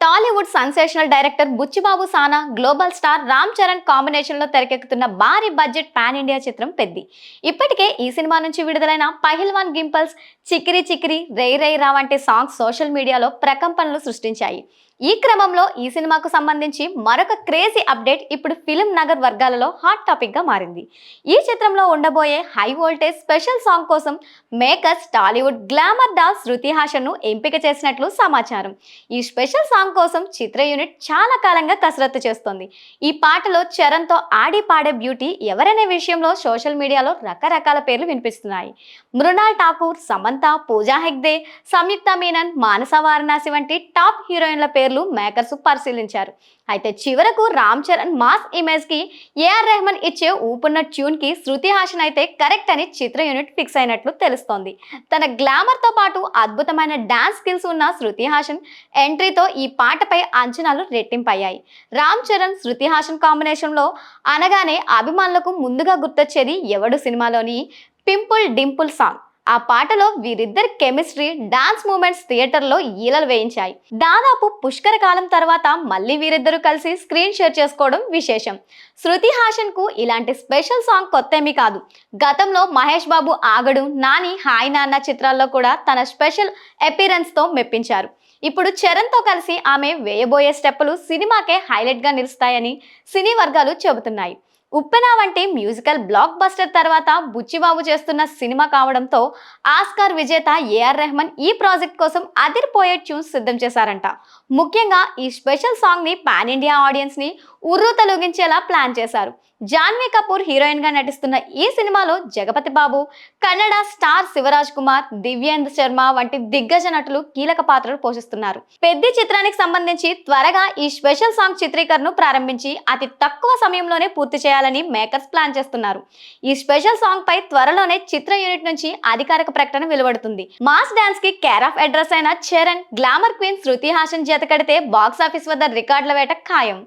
Tollywood sensational director Buchibabu సానా global star Ram Charan combination లో తెరకెక్కుతున్న భారీ బడ్జెట్ పాన్ ఇండియా చిత్రం పెద్ది. ఇప్పటికే ఈ సినిమా నుంచి విడుదలైన పహిల్వాన్ గింపల్స్, చికిరి చికిరి, రై రై రా వంటి సాంగ్స్ సోషల్ మీడియాలో ప్రకంపనలు సృష్టించాయి. ఈ క్రమంలో ఈ సినిమాకు సంబంధించి మరొక క్రేజీ అప్డేట్ ఇప్పుడు ఫిల్మ్ నగర్ వర్గాలలో హాట్ టాపిక్ గా మారింది. ఈ చిత్రంలో ఉండబోయే హై వోల్టేజ్ స్పెషల్ సాంగ్ కోసం makers Tollywood glamour doll Shruti Haasan ను ఎంపిక చేసినట్లు సమాచారం. ఈ స్పెషల్ సాంగ్ కోసం చిత్ర యూనిట్ చాలా కాలంగా కసరత్తు చేస్తోంది. ఈ పాటలో చరణ్ తో ఆడి పాడే బ్యూటీ ఎవరనే విషయంలో సోషల్ మీడియాలో రకరకాల పేర్లు వినిపిస్తున్నాయి. మృణాల్ ఠాకూర్, సమంత, పూజా హెగ్డే, సంయుక్త మీనన్, మానస వారణాసి వంటి టాప్ హీరోయిన్ల పేర్లు మేకర్స్ పరిశీలించారు. అయితే చివరకు రామ్ చరణ్ మాస్ ఇమేజ్ కి ఏఆర్ రెహమాన్ ఇచ్చే ఊపున్న ట్యూన్ కి శృతి హాసన్ అయితే కరెక్ట్ అని చిత్ర యూనిట్ ఫిక్స్ అయినట్లు తెలుస్తోంది. తన గ్లామర్ తో పాటు అద్భుతమైన డాన్స్ స్కిల్స్ ఉన్న శృతి హాసన్ ఎంట్రీతో ఈ పాటపై అంచనాలు రెట్టింపయ్యాయి. రామ్ చరణ్, శృతి హాసన్ కాంబినేషన్ లో అనగానే అభిమానులకు ముందుగా గుర్తొచ్చేది ఎవడు సినిమాలోని పింపుల్ డింపుల్ సాంగ్. ఆ పాటలో వీరిద్దరి కెమిస్ట్రీ, డాన్స్ మూమెంట్స్ థియేటర్లో ఈలలు వేయించాయి. దాదాపు పుష్కర కాలం తర్వాత మళ్ళీ వీరిద్దరూ కలిసి స్క్రీన్ షేర్ చేసుకోవడం విశేషం. శృతి హాసన్ కు ఇలాంటి స్పెషల్ సాంగ్ కొత్తేమీ కాదు. గతంలో మహేష్ బాబు ఆగడు, నాని, హాయ్ నాన్న చిత్రాల్లో కూడా తన స్పెషల్ అపీరెన్స్ తో మెప్పించారు. ఇప్పుడు చరణ్ తో కలిసి ఆమె వేయబోయే స్టెప్పులు సినిమాకే హైలైట్ గా నిలుస్తాయని సినీ వర్గాలు చెబుతున్నాయి. ఉప్పెన వంటి మ్యూజికల్ బ్లాక్ బస్టర్ తర్వాత బుచ్చిబాబు చేస్తున్న సినిమా కావడంతో ఆస్కార్ విజేత ఏఆర్ రెహమాన్ ఈ ప్రాజెక్ట్ కోసం అదిరిపోయే ట్యూన్స్ సిద్ధం చేశారంట. ముఖ్యంగా ఈ స్పెషల్ సాంగ్ ని పాన్ ఇండియా ఆడియన్స్ ని ఉర్రూ తొలగించేలా ప్లాన్ చేశారు. జాన్వీ కపూర్ హీరోయిన్ గా నటిస్తున్న ఈ సినిమాలో జగపతి బాబు, కన్నడ స్టార్ శివరాజ్ కుమార్, దివ్యేంద్ర శర్మ వంటి దిగ్గజ నటులు కీలక పాత్రలు పోషిస్తున్నారు. పెద్ది చిత్రానికి సంబంధించి త్వరగా ఈ స్పెషల్ సాంగ్ చిత్రీకరణను ప్రారంభించి అతి తక్కువ సమయంలోనే పూర్తి చేయాలని మేకర్స్ ప్లాన్ చేస్తున్నారు. ఈ స్పెషల్ సాంగ్ పై త్వరలోనే చిత్ర యూనిట్ నుంచి అధికారిక ప్రకటన వెలువడుతుంది. మాస్ డాన్స్ కి కేర్ ఆఫ్ అడ్రస్ అయిన చరణ్, గ్లామర్ క్వీన్ శృతి హాసన్ జత కడితే బాక్సాఫీస్ వద్ద రికార్డుల వేట ఖాయం.